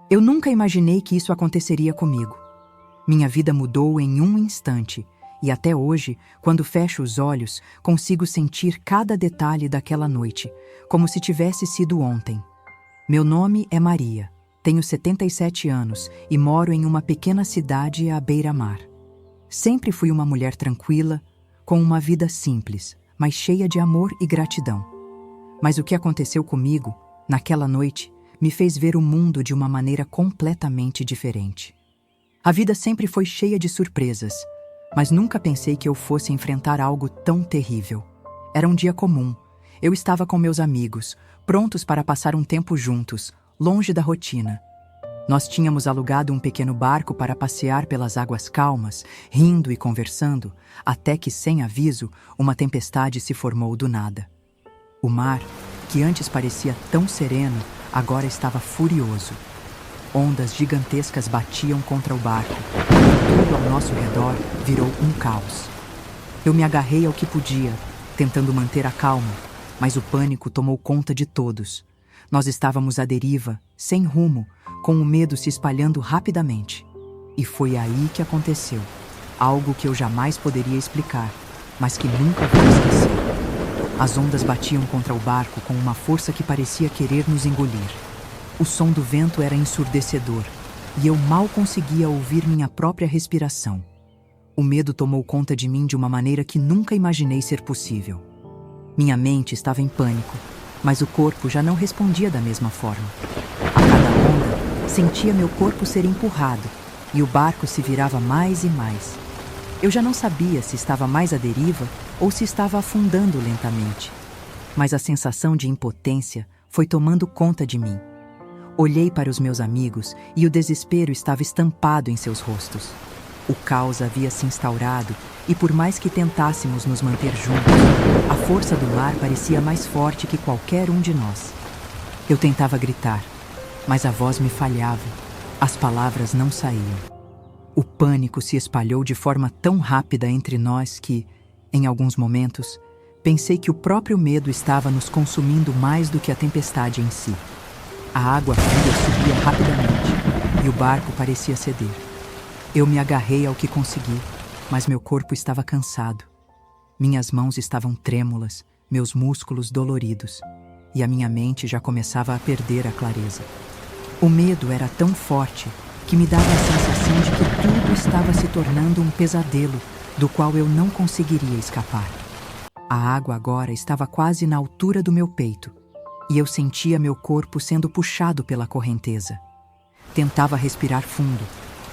Eu nunca imaginei que isso aconteceria comigo. Minha vida mudou em um instante, e até hoje, quando fecho os olhos, consigo sentir cada detalhe daquela noite, como se tivesse sido ontem. Meu nome é Maria, tenho 77 anos e moro em uma pequena cidade à beira-mar. Sempre fui uma mulher tranquila, com uma vida simples, mas cheia de amor e gratidão. Mas o que aconteceu comigo, naquela noite, me fez ver o mundo de uma maneira completamente diferente. A vida sempre foi cheia de surpresas, mas nunca pensei que eu fosse enfrentar algo tão terrível. Era um dia comum. Eu estava com meus amigos, prontos para passar um tempo juntos, longe da rotina. Nós tínhamos alugado um pequeno barco para passear pelas águas calmas, rindo e conversando, até que, sem aviso, uma tempestade se formou do nada. O mar, que antes parecia tão sereno, agora estava furioso. Ondas gigantescas batiam contra o barco, e tudo ao nosso redor virou um caos. Eu me agarrei ao que podia, tentando manter a calma, mas o pânico tomou conta de todos. Nós estávamos à deriva, sem rumo, com o medo se espalhando rapidamente. E foi aí que aconteceu, algo que eu jamais poderia explicar, mas que nunca vou esquecer. As ondas batiam contra o barco com uma força que parecia querer nos engolir. O som do vento era ensurdecedor, e eu mal conseguia ouvir minha própria respiração. O medo tomou conta de mim de uma maneira que nunca imaginei ser possível. Minha mente estava em pânico, mas o corpo já não respondia da mesma forma. A cada onda, sentia meu corpo ser empurrado, e o barco se virava mais e mais. Eu já não sabia se estava mais à deriva ou se estava afundando lentamente. Mas a sensação de impotência foi tomando conta de mim. Olhei para os meus amigos e o desespero estava estampado em seus rostos. O caos havia se instaurado e, por mais que tentássemos nos manter juntos, a força do mar parecia mais forte que qualquer um de nós. Eu tentava gritar, mas a voz me falhava. As palavras não saíam. O pânico se espalhou de forma tão rápida entre nós que, em alguns momentos, pensei que o próprio medo estava nos consumindo mais do que a tempestade em si. A água fria subia rapidamente e o barco parecia ceder. Eu me agarrei ao que consegui, mas meu corpo estava cansado. Minhas mãos estavam trêmulas, meus músculos doloridos, e a minha mente já começava a perder a clareza. O medo era tão forte que me dava a sensação de que tudo estava se tornando um pesadelo do qual eu não conseguiria escapar. A água agora estava quase na altura do meu peito, e eu sentia meu corpo sendo puxado pela correnteza. Tentava respirar fundo,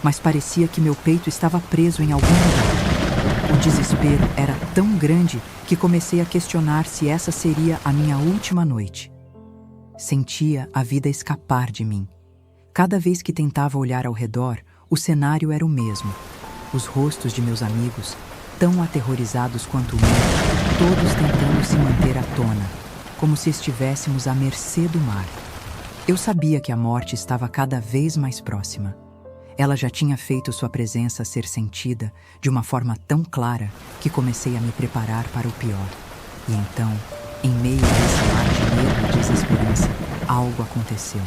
mas parecia que meu peito estava preso em algum lugar. O desespero era tão grande que comecei a questionar se essa seria a minha última noite. Sentia a vida escapar de mim. Cada vez que tentava olhar ao redor, o cenário era o mesmo. Os rostos de meus amigos, tão aterrorizados quanto o meu, todos tentando se manter à tona, como se estivéssemos à mercê do mar. Eu sabia que a morte estava cada vez mais próxima. Ela já tinha feito sua presença ser sentida de uma forma tão clara que comecei a me preparar para o pior. E então, em meio a esse mar de medo e desesperança, algo aconteceu.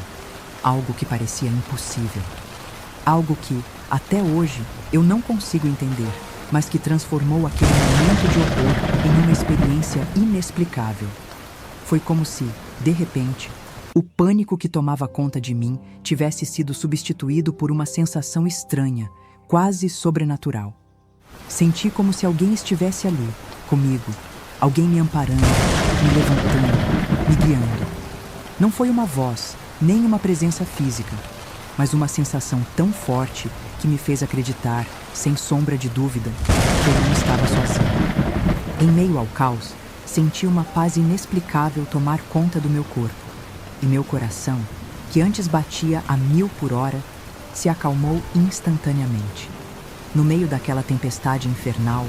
Algo que parecia impossível. Algo que, até hoje, eu não consigo entender, mas que transformou aquele momento de horror em uma experiência inexplicável. Foi como se, de repente, o pânico que tomava conta de mim tivesse sido substituído por uma sensação estranha, quase sobrenatural. Senti como se alguém estivesse ali, comigo, alguém me amparando, me levantando, me guiando. Não foi uma voz, nem uma presença física, mas uma sensação tão forte que me fez acreditar, sem sombra de dúvida, que eu não estava sozinho. Em meio ao caos, senti uma paz inexplicável tomar conta do meu corpo, e meu coração, que antes batia a 1000 por hora, se acalmou instantaneamente. No meio daquela tempestade infernal,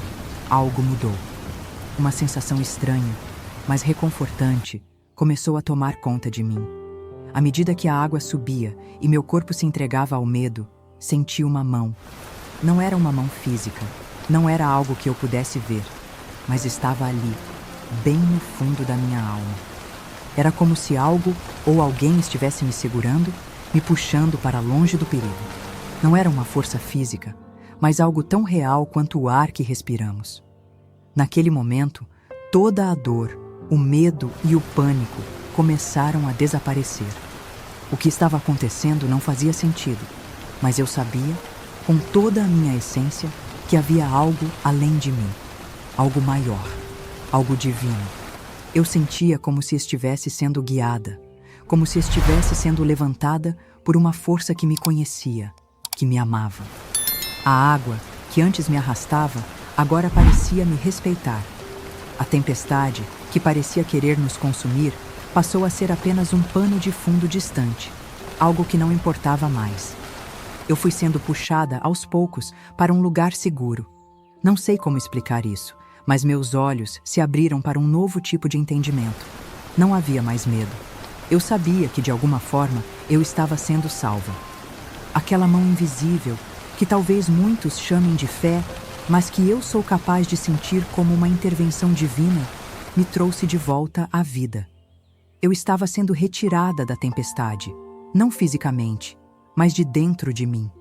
algo mudou. Uma sensação estranha, mas reconfortante, começou a tomar conta de mim. À medida que a água subia e meu corpo se entregava ao medo, senti uma mão. Não era uma mão física, não era algo que eu pudesse ver, mas estava ali, bem no fundo da minha alma. Era como se algo ou alguém estivesse me segurando me puxando para longe do perigo. Não era uma força física, mas algo tão real quanto o ar que respiramos. Naquele momento, toda a dor, o medo e o pânico começaram a desaparecer. O que estava acontecendo não fazia sentido, mas eu sabia, com toda a minha essência, que havia algo além de mim, algo maior, algo divino. Eu sentia como se estivesse sendo guiada, como se estivesse sendo levantada por uma força que me conhecia, que me amava. A água, que antes me arrastava, agora parecia me respeitar. A tempestade, que parecia querer nos consumir, passou a ser apenas um pano de fundo distante, algo que não importava mais. Eu fui sendo puxada aos poucos para um lugar seguro. Não sei como explicar isso, mas meus olhos se abriram para um novo tipo de entendimento. Não havia mais medo. Eu sabia que, de alguma forma, eu estava sendo salva. Aquela mão invisível, que talvez muitos chamem de fé, mas que eu sou capaz de sentir como uma intervenção divina, me trouxe de volta à vida. Eu estava sendo retirada da tempestade, não fisicamente, mas de dentro de mim.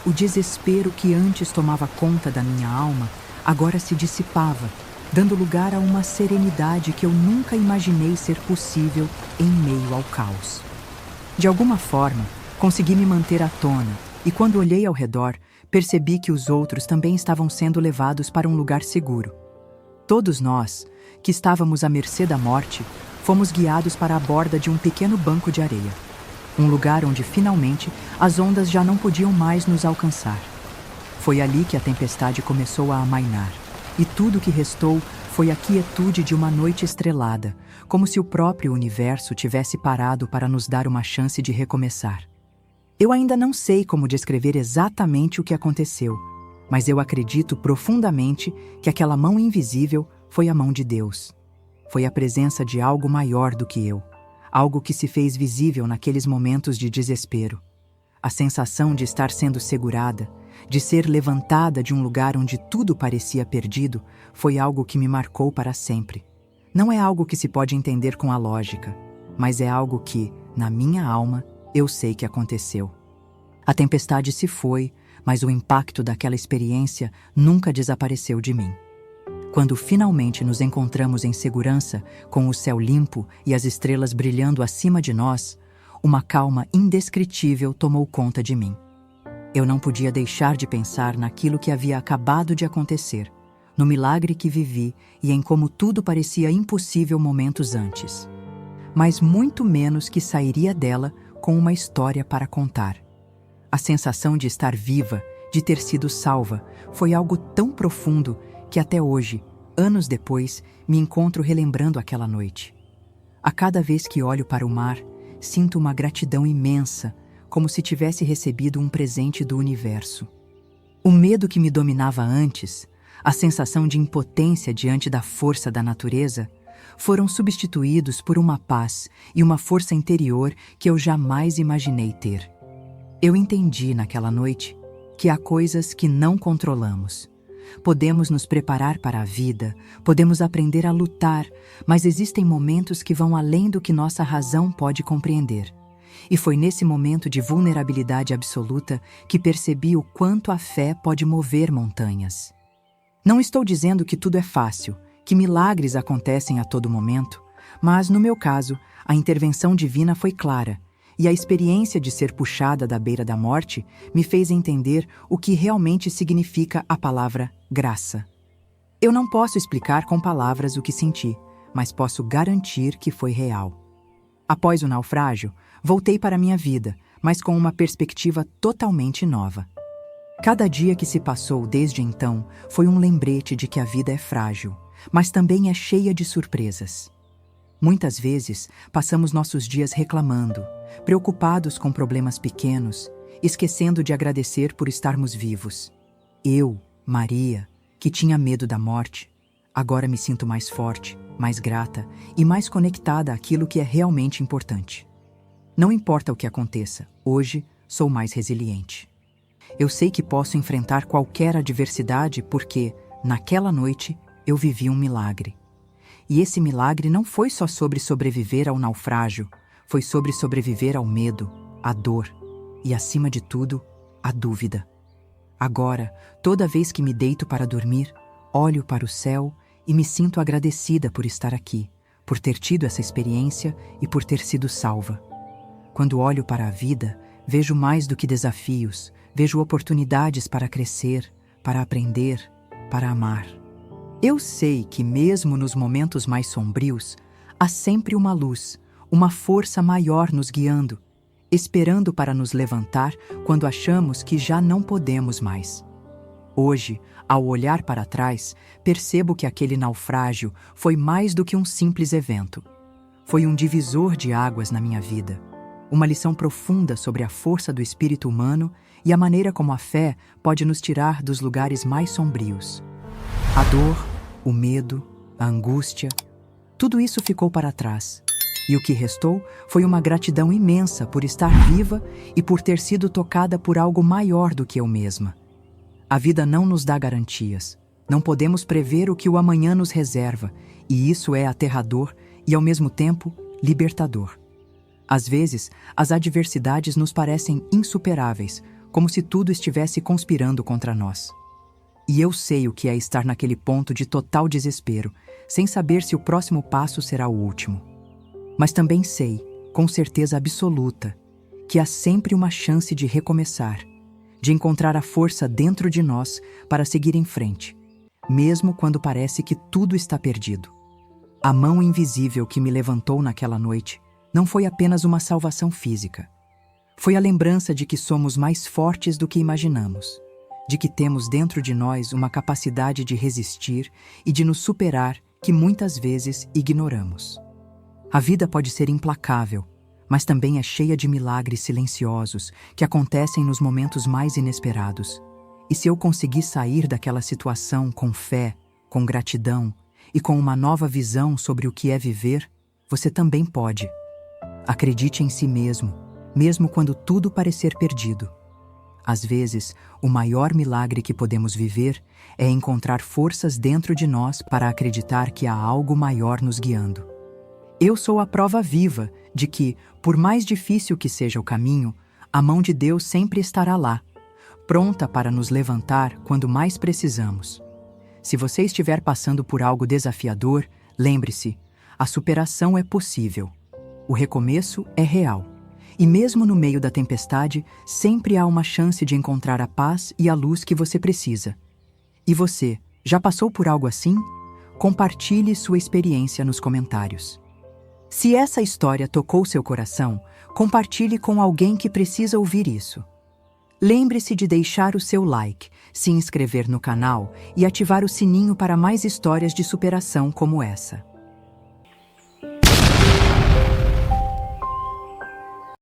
O desespero que antes tomava conta da minha alma agora se dissipava, dando lugar a uma serenidade que eu nunca imaginei ser possível em meio ao caos. De alguma forma, consegui me manter à tona e, quando olhei ao redor, percebi que os outros também estavam sendo levados para um lugar seguro. Todos nós, que estávamos à mercê da morte, fomos guiados para a borda de um pequeno banco de areia. Um lugar onde, finalmente, as ondas já não podiam mais nos alcançar. Foi ali que a tempestade começou a amainar, e tudo que restou foi a quietude de uma noite estrelada, como se o próprio universo tivesse parado para nos dar uma chance de recomeçar. Eu ainda não sei como descrever exatamente o que aconteceu, mas eu acredito profundamente que aquela mão invisível foi a mão de Deus. Foi a presença de algo maior do que eu, algo que se fez visível naqueles momentos de desespero. A sensação de estar sendo segurada, de ser levantada de um lugar onde tudo parecia perdido, foi algo que me marcou para sempre. Não é algo que se pode entender com a lógica, mas é algo que, na minha alma, eu sei que aconteceu. A tempestade se foi, mas o impacto daquela experiência nunca desapareceu de mim. Quando finalmente nos encontramos em segurança, com o céu limpo e as estrelas brilhando acima de nós, uma calma indescritível tomou conta de mim. Eu não podia deixar de pensar naquilo que havia acabado de acontecer, no milagre que vivi e em como tudo parecia impossível momentos antes. Mas muito menos que sairia dela com uma história para contar. A sensação de estar viva, de ter sido salva, foi algo tão profundo que até hoje, anos depois, me encontro relembrando aquela noite. A cada vez que olho para o mar, sinto uma gratidão imensa, como se tivesse recebido um presente do universo. O medo que me dominava antes, a sensação de impotência diante da força da natureza, foram substituídos por uma paz e uma força interior que eu jamais imaginei ter. Eu entendi naquela noite que há coisas que não controlamos. Podemos nos preparar para a vida, podemos aprender a lutar, mas existem momentos que vão além do que nossa razão pode compreender. E foi nesse momento de vulnerabilidade absoluta que percebi o quanto a fé pode mover montanhas. Não estou dizendo que tudo é fácil, que milagres acontecem a todo momento, mas, no meu caso, a intervenção divina foi clara, e a experiência de ser puxada da beira da morte me fez entender o que realmente significa a palavra graça. Eu não posso explicar com palavras o que senti, mas posso garantir que foi real. Após o naufrágio, voltei para a minha vida, mas com uma perspectiva totalmente nova. Cada dia que se passou desde então foi um lembrete de que a vida é frágil, mas também é cheia de surpresas. Muitas vezes, passamos nossos dias reclamando, preocupados com problemas pequenos, esquecendo de agradecer por estarmos vivos. Eu, Maria, que tinha medo da morte, agora me sinto mais forte, mais grata e mais conectada àquilo que é realmente importante. Não importa o que aconteça, hoje sou mais resiliente. Eu sei que posso enfrentar qualquer adversidade porque, naquela noite, eu vivi um milagre. E esse milagre não foi só sobre sobreviver ao naufrágio, foi sobre sobreviver ao medo, a dor e, acima de tudo, a dúvida. Agora, toda vez que me deito para dormir, olho para o céu e me sinto agradecida por estar aqui, por ter tido essa experiência e por ter sido salva. Quando olho para a vida, vejo mais do que desafios, vejo oportunidades para crescer, para aprender, para amar. Eu sei que mesmo nos momentos mais sombrios, há sempre uma luz, uma força maior nos guiando, esperando para nos levantar quando achamos que já não podemos mais. Hoje, ao olhar para trás, percebo que aquele naufrágio foi mais do que um simples evento. Foi um divisor de águas na minha vida, uma lição profunda sobre a força do espírito humano e a maneira como a fé pode nos tirar dos lugares mais sombrios. A dor, o medo, a angústia, tudo isso ficou para trás. E o que restou foi uma gratidão imensa por estar viva e por ter sido tocada por algo maior do que eu mesma. A vida não nos dá garantias. Não podemos prever o que o amanhã nos reserva, e isso é aterrador e, ao mesmo tempo, libertador. Às vezes, as adversidades nos parecem insuperáveis, como se tudo estivesse conspirando contra nós. E eu sei o que é estar naquele ponto de total desespero, sem saber se o próximo passo será o último. Mas também sei, com certeza absoluta, que há sempre uma chance de recomeçar, de encontrar a força dentro de nós para seguir em frente, mesmo quando parece que tudo está perdido. A mão invisível que me levantou naquela noite não foi apenas uma salvação física. Foi a lembrança de que somos mais fortes do que imaginamos, de que temos dentro de nós uma capacidade de resistir e de nos superar que muitas vezes ignoramos. A vida pode ser implacável, mas também é cheia de milagres silenciosos que acontecem nos momentos mais inesperados. E se eu conseguir sair daquela situação com fé, com gratidão e com uma nova visão sobre o que é viver, você também pode. Acredite em si mesmo, mesmo quando tudo parecer perdido. Às vezes, o maior milagre que podemos viver é encontrar forças dentro de nós para acreditar que há algo maior nos guiando. Eu sou a prova viva de que, por mais difícil que seja o caminho, a mão de Deus sempre estará lá, pronta para nos levantar quando mais precisamos. Se você estiver passando por algo desafiador, lembre-se, a superação é possível. O recomeço é real. E mesmo no meio da tempestade, sempre há uma chance de encontrar a paz e a luz que você precisa. E você, já passou por algo assim? Compartilhe sua experiência nos comentários. Se essa história tocou seu coração, compartilhe com alguém que precisa ouvir isso. Lembre-se de deixar o seu like, se inscrever no canal e ativar o sininho para mais histórias de superação como essa.